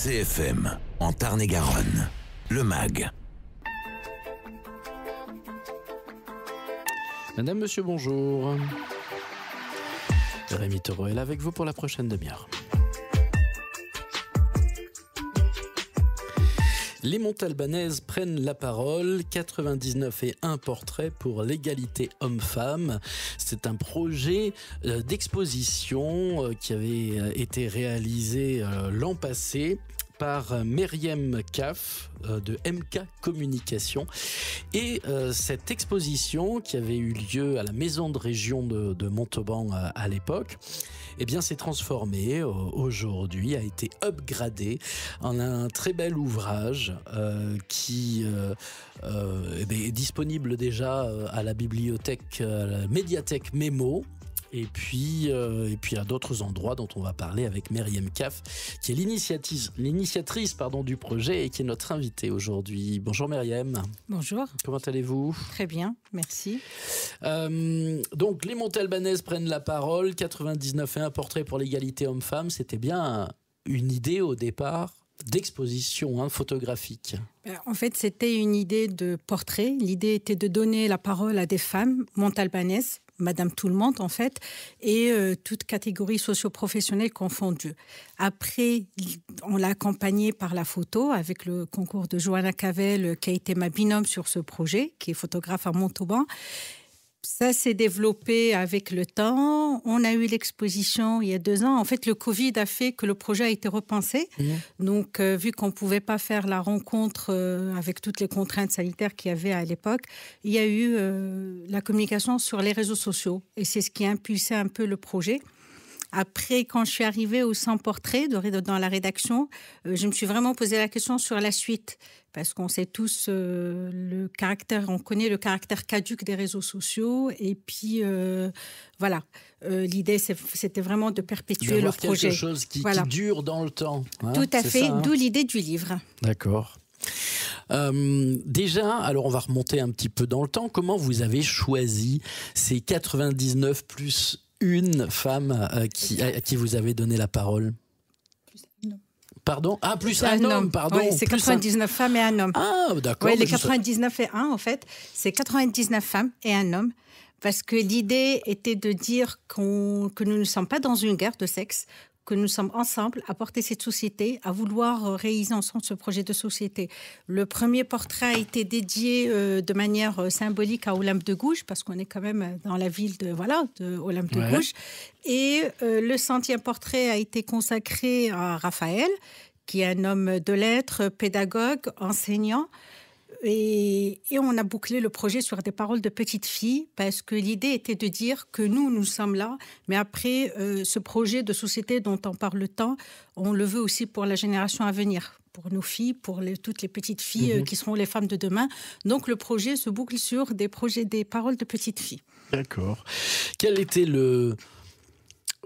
CFM, en Tarn-et-Garonne, le MAG. Madame, monsieur, bonjour. Rémi Taureau est là avec vous pour la prochaine demi-heure. Les Montalbanaises prennent la parole, 99 et un portrait pour l'égalité homme-femme. C'est un projet d'exposition qui avait été réalisé l'an passé par Myriam Kaff de MK Communication. Et cette exposition qui avait eu lieu à la maison de région de Montauban à l'époque, eh bien, s'est transformée aujourd'hui, a été upgradée en un très bel ouvrage qui est disponible déjà à la bibliothèque, à la médiathèque Mémo. Et puis à d'autres endroits dont on va parler avec Myriam Kaff, qui est l'initiatrice du projet et qui est notre invitée aujourd'hui. Bonjour Myriam. Bonjour. Comment allez-vous ? Très bien, merci. Donc les Montalbanaises prennent la parole, 99 et un portrait pour l'égalité homme-femme. C'était bien une idée au départ d'exposition photographique. En fait, c'était une idée de portrait. L'idée était de donner la parole à des femmes montalbanaises, Madame Tout-le-Monde en fait, et toute catégorie socio-professionnelle confondue. Après, on l'a accompagnée par la photo avec le concours de Johanna Cavell, qui a été ma binôme sur ce projet, qui est photographe à Montauban. Ça s'est développé avec le temps. On a eu l'exposition il y a 2 ans. En fait, le Covid a fait que le projet a été repensé. Donc, vu qu'on ne pouvait pas faire la rencontre avec toutes les contraintes sanitaires qu'il y avait à l'époque, il y a eu la communication sur les réseaux sociaux. Et c'est ce qui a impulsé un peu le projet. Après, quand je suis arrivée au 100 portraits dans la rédaction, je me suis vraiment posé la question sur la suite. Parce qu'on sait tous on connaît le caractère caduc des réseaux sociaux. Et puis, voilà. L'idée, c'était vraiment de perpétuer le projet. Quelque chose qui dure dans le temps. Tout à fait, d'où l'idée du livre. D'accord. Déjà, alors on va remonter un petit peu dans le temps. Comment vous avez choisi ces 99 plus une femme à qui vous avez donné la parole? Pardon ? Ah, plus un homme, pardon. Oui, c'est 99 femmes et un homme. Ah, d'accord. Oui, les 99 et 1, en fait, c'est 99 femmes et un homme. Parce que l'idée était de dire que nous ne sommes pas dans une guerre de sexe, que nous sommes ensemble à porter cette société, à vouloir réaliser ensemble ce projet de société. Le premier portrait a été dédié de manière symbolique à Olympe de Gouges, parce qu'on est quand même dans la ville de Olympe de Gouges. Et le 100e portrait a été consacré à Raphaël, qui est un homme de lettres, pédagogue, enseignant. Et on a bouclé le projet sur des paroles de petite fille, parce que l'idée était de dire que nous sommes là, mais après, ce projet de société dont on parle tant, on le veut aussi pour la génération à venir, pour nos filles, pour toutes les petites filles qui seront les femmes de demain. Donc le projet se boucle sur des paroles de petites filles. D'accord. Quel était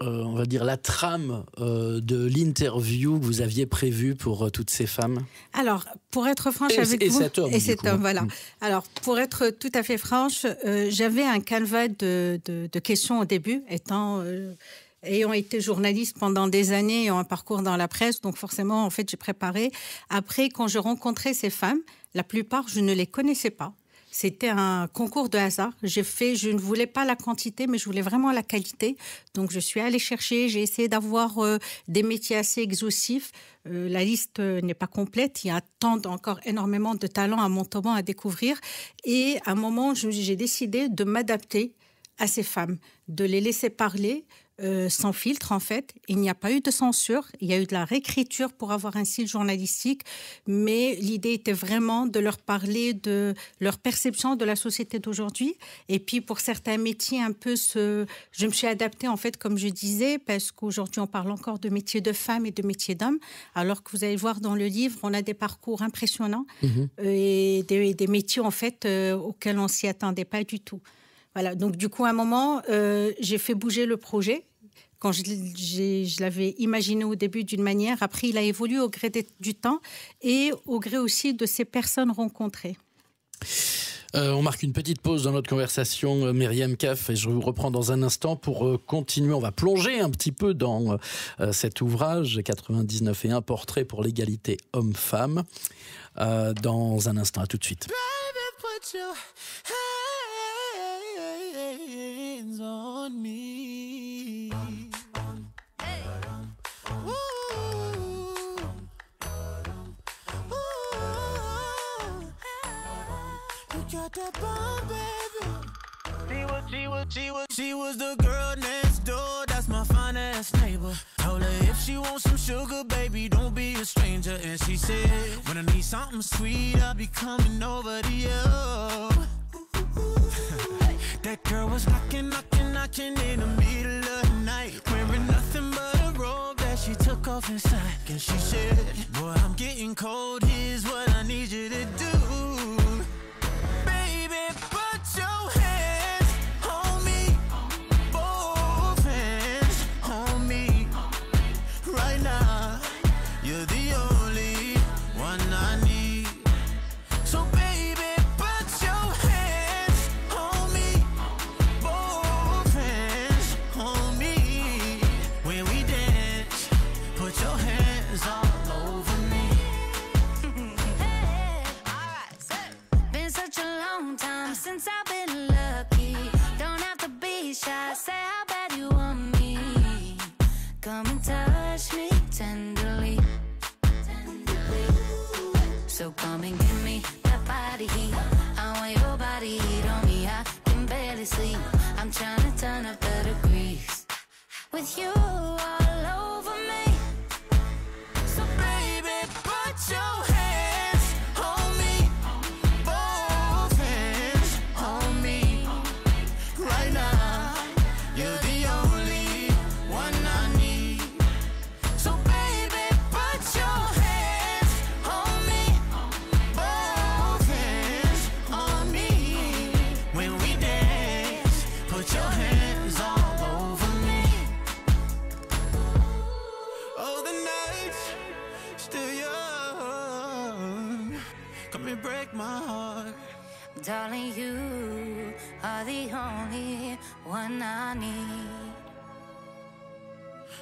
on va dire la trame de l'interview que vous aviez prévue pour toutes ces femmes? Alors, pour être franche avec vous... Et cet homme, voilà. Alors, pour être tout à fait franche, j'avais un canevas de questions au début, ayant été journaliste pendant des années, ayant un parcours dans la presse, donc forcément, en fait, j'ai préparé. Après, quand je rencontrais ces femmes, la plupart, je ne les connaissais pas. C'était un concours de hasard. Je ne voulais pas la quantité, mais je voulais vraiment la qualité. Donc, je suis allée chercher, j'ai essayé d'avoir des métiers assez exhaustifs. La liste n'est pas complète. Il y a encore énormément de talents à Montauban à découvrir. Et à un moment, j'ai décidé de m'adapter à ces femmes, de les laisser parler, sans filtre en fait. Il n'y a pas eu de censure, il y a eu de la réécriture pour avoir un style journalistique, mais l'idée était vraiment de leur parler de leur perception de la société d'aujourd'hui. Et puis pour certains métiers je me suis adaptée en fait, comme je disais, parce qu'aujourd'hui on parle encore de métiers de femmes et de métiers d'hommes, alors que vous allez voir dans le livre, on a des parcours impressionnants et des métiers en fait auxquels on s'y attendait pas du tout. Voilà, donc du coup, à un moment, j'ai fait bouger le projet. Quand je l'avais imaginé au début d'une manière, après, il a évolué au gré du temps et au gré aussi de ces personnes rencontrées. On marque une petite pause dans notre conversation, Myriam Kaf, et je vous reprends dans un instant pour continuer. On va plonger un petit peu dans cet ouvrage 99 et un portrait pour l'égalité homme-femme dans un instant. À tout de suite. On me. Hey. Ooh. Ooh. You got that bomb, baby. She was the girl next door. That's my fine-ass neighbor. Told her if she wants some sugar, baby, don't be a stranger. And she said, when I need something sweet, I'll be coming over to you. That girl was knocking in the middle of the night, wearing nothing but a robe that she took off inside. And she said, boy, I'm getting cold, here's what I need you to do. Baby, put your hands on me, both hands on me. Right now, you're the only one I need. So baby, put your hands on me, both hands on me. When we dance, put your hands all over me. Hey, alright, been such a long time since I've been lucky. Don't have to be shy, say how bad you want me. Come and touch me tenderly. So come and give me that body heat. I want your body heat on me. I can barely sleep. I'm trying to turn up the degrees with you all over me. So baby, put your hands on me, both hands on me. Right now, you're the only one I need. So baby, put your hands on me, both hands on me. When we dance, put your hands all over me. Oh, the night's still young. Come and break my heart. Darling, you are the only one I need.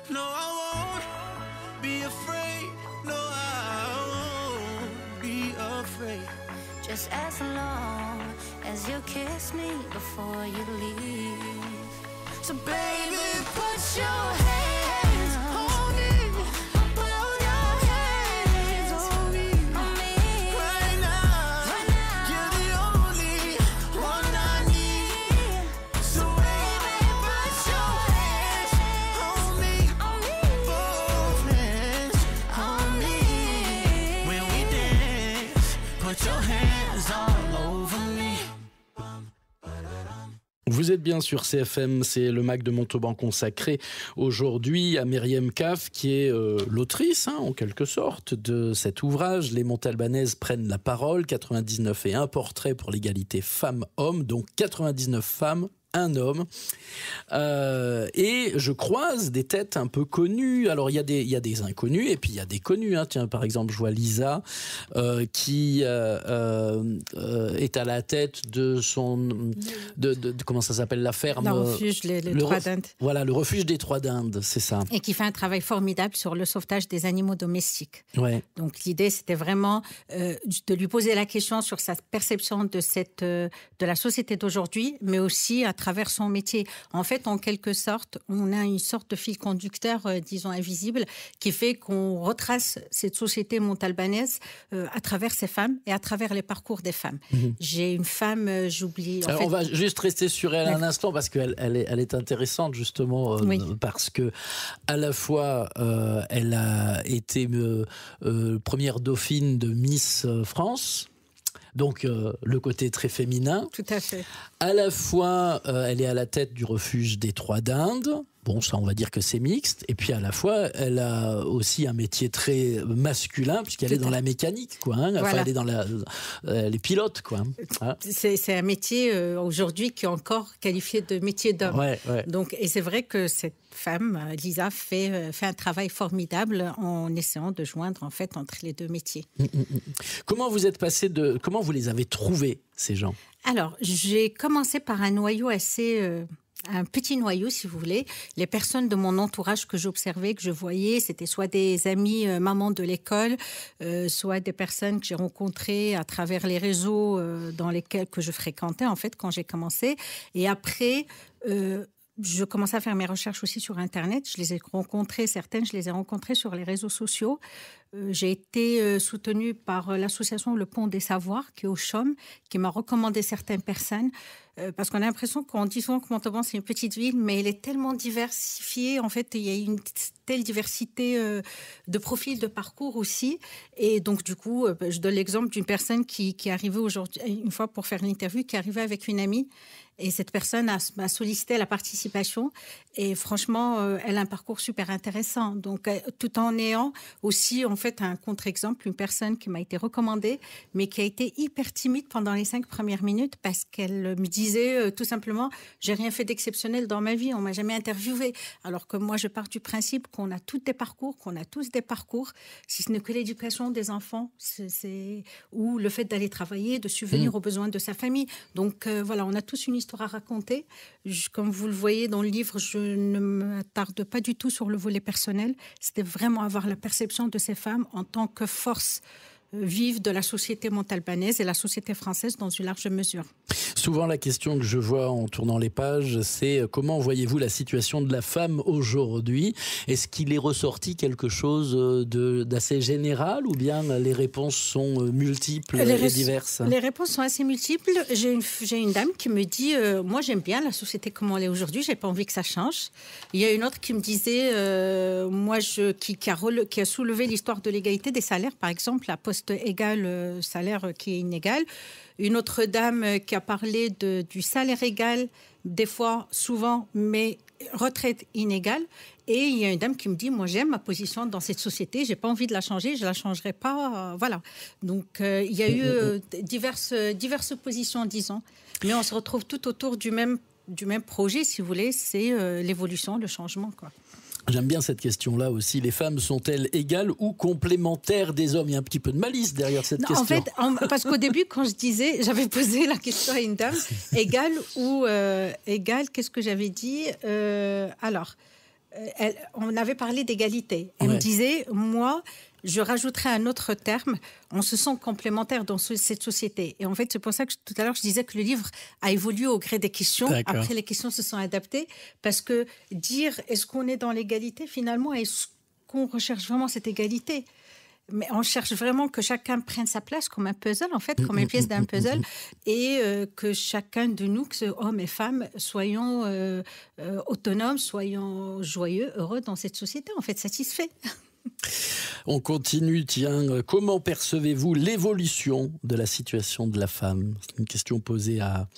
No, I won't be afraid. No, I won't be afraid. Just as long as you kiss me before you leave. So baby, put your hands on me. Put your hands on me. Right now, you're the only one I need. So baby, put your hands on me. Both hands on me. When we dance, put your hands all over me. Vous êtes bien sur CFM, c'est le Mac de Montauban consacré aujourd'hui à Myriam Kaf, qui est l'autrice, en quelque sorte, de cet ouvrage. Les Montalbanaises prennent la parole, 99 et un portrait pour l'égalité femmes-hommes, donc 99 femmes, un homme. Et je croise des têtes un peu connues. Alors, il y a des inconnus et puis il y a des connus. Tiens, par exemple, je vois Lisa qui est à la tête de son... de comment ça s'appelle, la ferme... Le refuge, les Trois Dindes. Voilà, le refuge des Trois Dindes, c'est ça. Et qui fait un travail formidable sur le sauvetage des animaux domestiques. Ouais. Donc l'idée, c'était vraiment de lui poser la question sur sa perception de la société d'aujourd'hui, mais aussi à travers son métier. En fait, en quelque sorte, on a une sorte de fil conducteur, disons, invisible, qui fait qu'on retrace cette société montalbanaise à travers ces femmes et à travers les parcours des femmes. J'ai une femme, j'oublie... Alors, on va juste rester sur elle un instant, parce qu'elle est intéressante, justement, Oui. parce que à la fois, elle a été première dauphine de Miss France, donc le côté très féminin. Tout à fait. À la fois, elle est à la tête du refuge des Trois Dindes. Bon, ça, on va dire que c'est mixte. Et puis, à la fois, elle a aussi un métier très masculin, puisqu'elle est dans la mécanique, quoi. Hein. Enfin, Voilà. elle est dans les pilotes, quoi. Hein. C'est un métier aujourd'hui qui est encore qualifié de métier d'homme. Ouais. Donc, et c'est vrai que cette femme, Lisa, fait un travail formidable en essayant de joindre en fait entre les deux métiers. Comment vous êtes passé comment vous les avez trouvés, ces gens? Alors, j'ai commencé par un noyau un petit noyau, si vous voulez. Les personnes de mon entourage que j'observais, que je voyais, c'était soit des amis mamans de l'école, soit des personnes que j'ai rencontrées à travers les réseaux dans lesquels que je fréquentais, en fait, quand j'ai commencé. Et après, je commençais à faire mes recherches aussi sur Internet. Je les ai rencontrées, certaines, je les ai rencontrées sur les réseaux sociaux. J'ai été soutenue par l'association Le Pont des Savoirs, qui est au CHOM, qui m'a recommandé certaines personnes. Parce qu'on a l'impression qu'on dit souvent que Montauban, c'est une petite ville, mais elle est tellement diversifiée. En fait, il y a une telle diversité de profils, de parcours aussi. Et donc, du coup, je donne l'exemple d'une personne qui est arrivée aujourd'hui, une fois pour faire l'interview, qui est arrivée avec une amie. Et cette personne m'a sollicité la participation. Et franchement, elle a un parcours super intéressant. Donc, tout en ayant aussi, en fait, un contre-exemple, une personne qui m'a été recommandée, mais qui a été hyper timide pendant les 5 premières minutes parce qu'elle me disait tout simplement, j'ai rien fait d'exceptionnel dans ma vie, on m'a jamais interviewé. Alors que moi, je pars du principe qu'on a tous des parcours, qu'on a tous des parcours, si ce n'est que l'éducation des enfants, ou le fait d'aller travailler, de subvenir aux besoins de sa famille. Donc, voilà, on a tous une histoire à raconter. Comme vous le voyez dans le livre, je ne m'attarde pas du tout sur le volet personnel. C'était vraiment avoir la perception de ces femmes en tant que force vive de la société montalbanaise et la société française dans une large mesure. Souvent, la question que je vois en tournant les pages, c'est comment voyez-vous la situation de la femme aujourd'hui? Est-ce qu'il est ressorti quelque chose d'assez général ou bien les réponses sont multiples et diverses? Les réponses sont assez multiples. J'ai une dame qui me dit moi j'aime bien la société comme elle est aujourd'hui, j'ai pas envie que ça change. Il y a une autre qui me disait qui a soulevé l'histoire de l'égalité des salaires, par exemple, à poste égal, salaire qui est inégal. Une autre dame qui a parlé du salaire égal, des fois, souvent, mais retraite inégale. Et il y a une dame qui me dit, moi j'aime ma position dans cette société, j'ai pas envie de la changer, je la changerai pas, voilà. Donc il y a eu diverses positions, disons, mais on se retrouve tout autour du même projet, si vous voulez, c'est l'évolution, le changement, quoi. J'aime bien cette question-là aussi. Les femmes sont-elles égales ou complémentaires des hommes? Il y a un petit peu de malice derrière cette question. En fait, parce qu'au début, quand je disais, j'avais posé la question à une dame, égale ou égale, qu'est-ce que j'avais dit? On avait parlé d'égalité. Elle me disait, moi, je rajouterais un autre terme, on se sent complémentaires dans cette société. Et en fait, c'est pour ça que tout à l'heure, je disais que le livre a évolué au gré des questions. D'accord. Après, les questions se sont adaptées. Parce que dire, est-ce qu'on est dans l'égalité, finalement, est-ce qu'on recherche vraiment cette égalité? Mais on cherche vraiment que chacun prenne sa place comme un puzzle, en fait, comme une pièce d'un puzzle, et que chacun de nous, que ce hommes et femmes, soyons autonomes, soyons joyeux, heureux dans cette société, en fait, satisfaits. On continue, tiens. Comment percevez-vous l'évolution de la situation de la femme? C'est une question posée à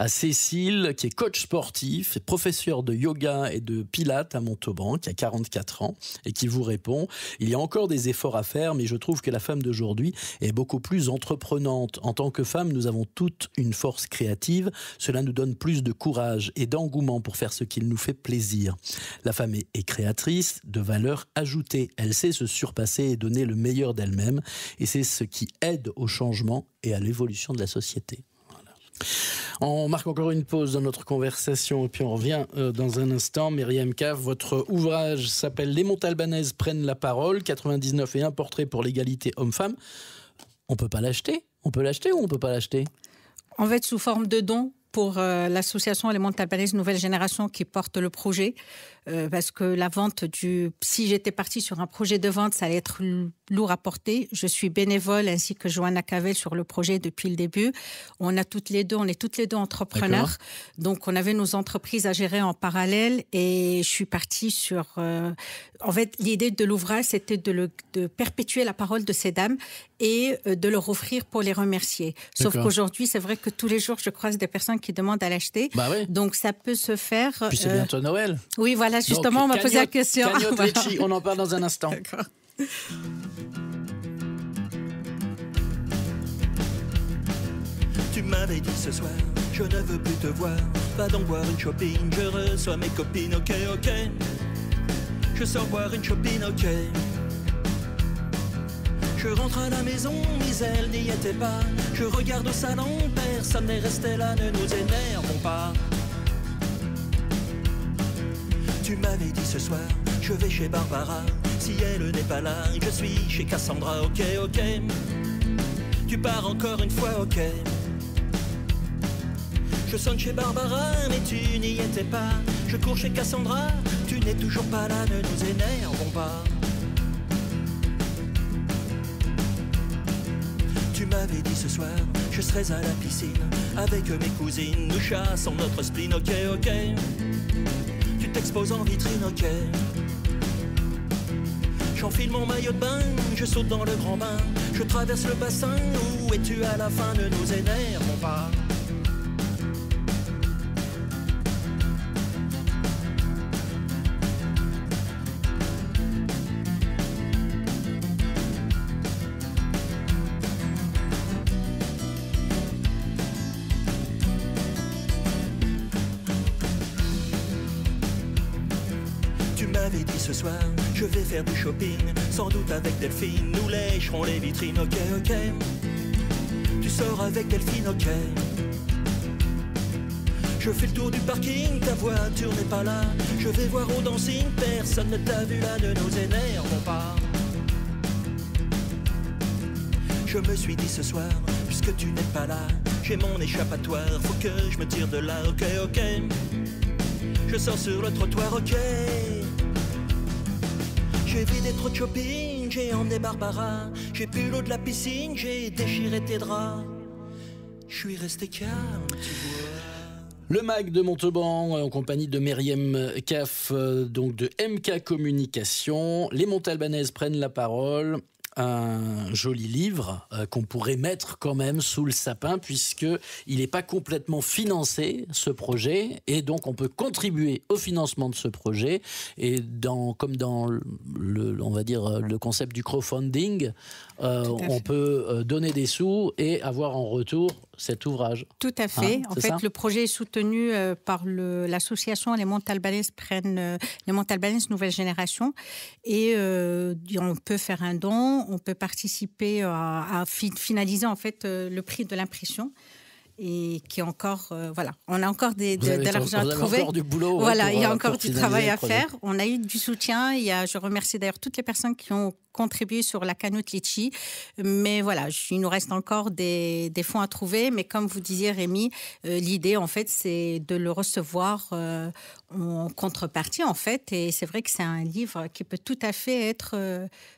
Cécile, qui est coach sportif, professeur de yoga et de pilates à Montauban, qui a 44 ans, et qui vous répond « Il y a encore des efforts à faire, mais je trouve que la femme d'aujourd'hui est beaucoup plus entreprenante. En tant que femme, nous avons toute une force créative. Cela nous donne plus de courage et d'engouement pour faire ce qui nous fait plaisir. La femme est créatrice de valeur ajoutée. Elle sait se surpasser et donner le meilleur d'elle-même. Et c'est ce qui aide au changement et à l'évolution de la société. » On marque encore une pause dans notre conversation et puis on revient dans un instant. Myriam Cave, votre ouvrage s'appelle « Les Montalbanaises prennent la parole », 99 et un portrait pour l'égalité homme-femme. On peut pas l'acheter? On peut l'acheter ou on peut pas l'acheter? En fait, sous forme de don pour l'association Les Montalbanaises Nouvelle Génération qui porte le projet. Parce que la vente si j'étais partie sur un projet de vente, ça allait être lourd à porter. Je suis bénévole ainsi que Johanna Cavell sur le projet depuis le début. On est toutes les deux entrepreneurs. D'accord. Donc, on avait nos entreprises à gérer en parallèle et je suis partie sur... en fait, l'idée de l'ouvrage, c'était de perpétuer la parole de ces dames et de leur offrir pour les remercier. Sauf D'accord. qu'aujourd'hui, c'est vrai que tous les jours, je croise des personnes qui demandent à l'acheter. Bah oui. Donc, ça peut se faire... Puis c'est bientôt Noël. Oui, voilà, justement, Donc, on m'a posé la question. Cagnotte Voilà. Litchi, on en parle dans un instant. D'accord. Tu m'avais dit ce soir, je ne veux plus te voir. Va donc boire une shopping, je reçois mes copines, ok, ok. Je sors boire une shopping, ok. Je rentre à la maison, mais elle n'y était pas. Je regarde au salon, personne n'est resté là, ne nous énervons pas. Tu m'avais dit ce soir, je vais chez Barbara. Si elle n'est pas là, je suis chez Cassandra, ok, ok. Tu pars encore une fois, ok. Je sonne chez Barbara, mais tu n'y étais pas. Je cours chez Cassandra, tu n'es toujours pas là, ne nous énervons pas. Tu m'avais dit ce soir, je serais à la piscine avec mes cousines, nous chassons notre spleen, ok, ok. Tu t'exposes en vitrine, ok. J'enfile mon maillot de bain, je saute dans le grand bain, je traverse le bassin, où es-tu à la fin, ne nous énervons pas. Tu m'avais dit ce soir, je vais faire du shopping, sans doute avec Delphine, nous lécherons les vitrines, ok, ok. Tu sors avec Delphine, ok. Je fais le tour du parking, ta voiture n'est pas là. Je vais voir au dancing, personne ne t'a vu là, ne nous énervons pas. Je me suis dit ce soir, puisque tu n'es pas là, j'ai mon échappatoire, faut que je me tire de là, ok, ok. Je sors sur le trottoir, ok. J'ai vidé trop de shopping, j'ai emmené Barbara. J'ai bu l'eau de la piscine, j'ai déchiré tes draps. Je suis resté calme, tu vois. Le MAG de Montauban, en compagnie de Myriam Caff, donc de MK Communication. Les Montalbanaises prennent la parole. Un joli livre qu'on pourrait mettre quand même sous le sapin, puisqu'il n'est pas complètement financé, ce projet, et donc on peut contribuer au financement de ce projet. Et comme dans on va dire, le concept du crowdfunding, on peut donner des sous et avoir en retour cet ouvrage. Tout à fait. En c'est fait, ça le projet est soutenu par l'association Les Montalbanaises les Montalbanaises Nouvelle Génération. Et on peut faire un don, on peut participer à finaliser en fait le prix de l'impression. Et qui est encore, voilà, on a encore de l'argent à trouver. Encore du boulot. Voilà, il y a pour encore du finaliser travail le à projet. faire. On a eu du soutien. Je remercie d'ailleurs toutes les personnes qui ont contribué sur la cagnotte Litchi. Mais voilà, il nous reste encore des fonds à trouver. Mais comme vous disiez, Rémi, l'idée, en fait, c'est de le recevoir en contrepartie, en fait. Et c'est vrai que c'est un livre qui peut tout à fait être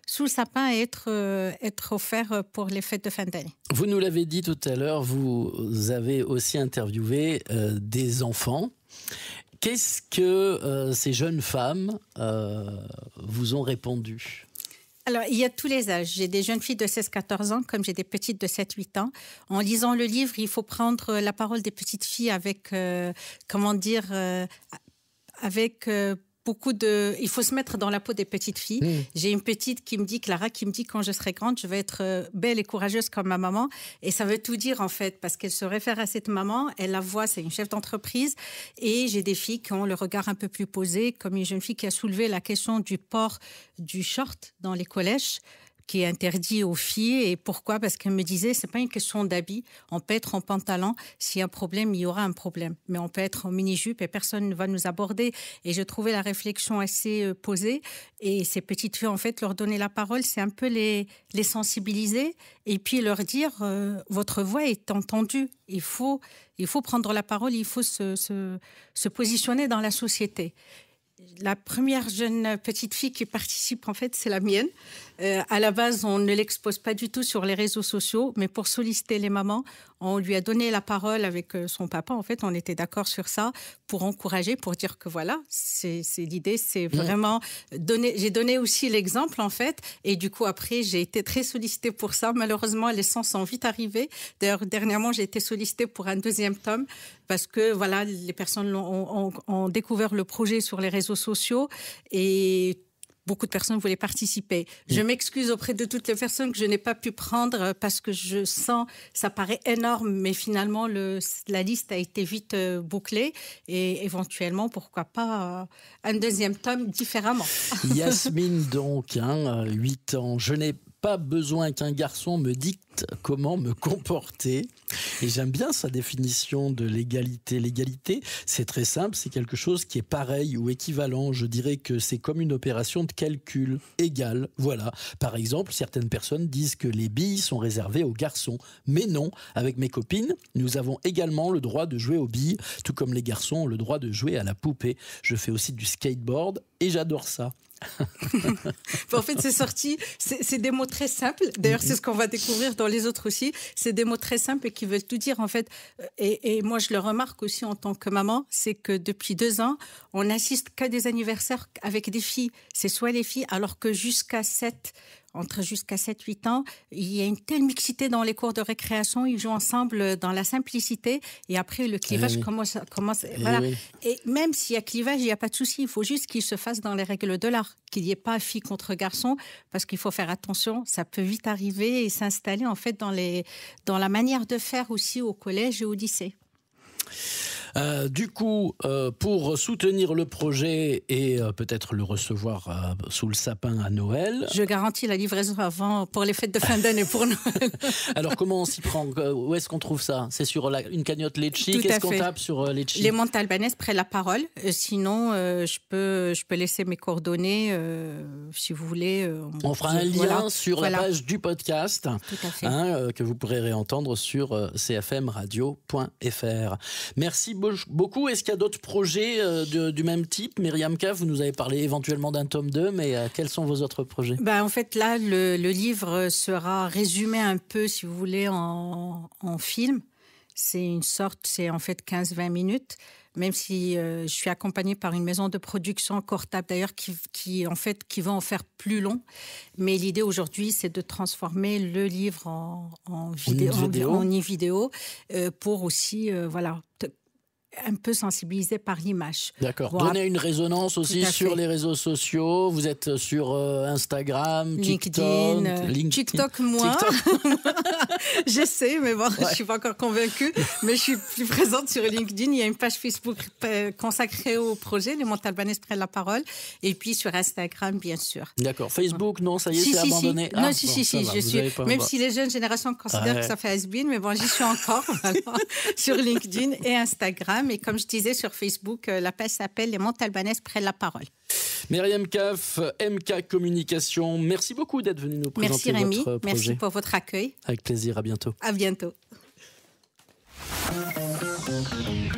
sous le sapin et être offert pour les fêtes de fin d'année. Vous nous l'avez dit tout à l'heure, vous avez aussi interviewé des enfants. Qu'est-ce que ces jeunes femmes vous ont répondu ? Alors, il y a tous les âges. J'ai des jeunes filles de 16-14 ans, comme j'ai des petites de 7-8 ans. En lisant le livre, il faut prendre la parole des petites filles avec, il faut se mettre dans la peau des petites filles. J'ai une petite qui me dit, Clara, qui me dit quand je serai grande, je vais être belle et courageuse comme ma maman. Et ça veut tout dire en fait, parce qu'elle se réfère à cette maman. Elle la voit, c'est une chef d'entreprise. Et j'ai des filles qui ont le regard un peu plus posé, comme une jeune fille qui a soulevé la question du port du short dans les collèges, qui est interdit aux filles. Et pourquoi ? Parce qu'elle me disait, c'est pas une question d'habit. On peut être en pantalon. S'il y a un problème, il y aura un problème. Mais on peut être en mini-jupe et personne ne va nous aborder. Et je trouvais la réflexion assez posée. Et ces petites filles, en fait, leur donner la parole, c'est un peu les sensibiliser et puis leur dire, votre voix est entendue. Il faut prendre la parole, il faut se positionner dans la société. La première jeune petite fille qui participe, en fait, c'est la mienne. À la base, on ne l'expose pas du tout sur les réseaux sociaux, mais pour solliciter les mamans, on lui a donné la parole avec son papa. En fait, on était d'accord sur ça pour encourager, pour dire que voilà, c'est l'idée, c'est vraiment donner. J'ai donné aussi l'exemple, en fait, et du coup, après, j'ai été très sollicitée pour ça. Malheureusement, les sons sont vite arrivés. D'ailleurs, dernièrement, j'ai été sollicitée pour un 2e tome parce que voilà, les personnes ont découvert le projet sur les réseaux sociaux et beaucoup de personnes voulaient participer. Je m'excuse auprès de toutes les personnes que je n'ai pas pu prendre parce que je sens, ça paraît énorme, mais finalement, la liste a été vite bouclée et éventuellement, pourquoi pas un 2e tome différemment. Yasmine, donc, 8 ans. Je n'ai pas besoin qu'un garçon me dicte comment me comporter. Et j'aime bien sa définition de l'égalité. L'égalité, c'est très simple, c'est quelque chose qui est pareil ou équivalent. Je dirais que c'est comme une opération de calcul égale. Voilà. Par exemple, certaines personnes disent que les billes sont réservées aux garçons. Mais non, avec mes copines, nous avons également le droit de jouer aux billes, tout comme les garçons ont le droit de jouer à la poupée. Je fais aussi du skateboard et j'adore ça. En fait, c'est sorti, c'est des mots très simples. D'ailleurs, c'est ce qu'on va découvrir dans les autres aussi. C'est des mots très simples et qui veulent tout dire, en fait. Et moi, je le remarque aussi en tant que maman, c'est que depuis 2 ans, on n'assiste qu'à des anniversaires avec des filles. C'est soit les filles, alors que jusqu'à 7-8 ans, il y a une telle mixité dans les cours de récréation, ils jouent ensemble dans la simplicité et après le clivage commence voilà. Oui. Et même s'il y a clivage, il n'y a pas de souci, il faut juste qu'il se fasse dans les règles de l'art, qu'il n'y ait pas fille contre garçon, parce qu'il faut faire attention, ça peut vite arriver et s'installer en fait dans la manière de faire aussi au collège et au lycée. Du coup, pour soutenir le projet et peut-être le recevoir sous le sapin à Noël. Je garantis la livraison avant pour les fêtes de fin d'année pour Noël. Alors, comment on s'y prend? Où est-ce qu'on trouve ça? C'est sur une cagnotte Litchi? Tout à Qu'est-ce qu'on fait. tape sur Litchi? Les Montes Albanaises prennent la parole. Sinon, je peux laisser mes coordonnées si vous voulez. On fera un lien sur la page du podcast Tout à fait. que vous pourrez réentendre sur cfmradio.fr. Merci beaucoup. Est-ce qu'il y a d'autres projets du même type? Myriam Kaf, vous nous avez parlé éventuellement d'un tome 2, mais quels sont vos autres projets? En fait, là, le livre sera résumé un peu, si vous voulez, en film. C'est en fait 15-20 minutes. Même si je suis accompagnée par une maison de production, Cortable d'ailleurs, qui va en faire plus long. Mais l'idée aujourd'hui, c'est de transformer le livre en e-vidéo pour aussi, un peu sensibilisé par l'image. D'accord. Voilà. Donner une résonance aussi sur les réseaux sociaux. Vous êtes sur Instagram, LinkedIn. TikTok, moi. J'essaie, mais bon, je suis pas encore convaincue. Mais je suis plus présente sur LinkedIn. Il y a une page Facebook consacrée au projet. Les Montes Albanaises prennent la parole. Et puis sur Instagram, bien sûr. D'accord. Facebook, non, ça y est, c'est abandonné. Non, si, je suis. Même si les jeunes générations considèrent que ça fait has-been, mais bon, j'y suis encore sur LinkedIn et Instagram. Et comme je disais sur Facebook, la page s'appelle Les Montes Albanaises prennent la parole. Myriam Kaf, MK Communication, merci beaucoup d'être venue nous présenter Merci Rémi, votre projet. merci pour votre accueil. Avec plaisir, à bientôt. À bientôt.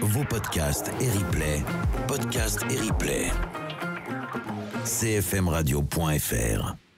Vos podcasts et replays. Podcasts et replays. cfmradio.fr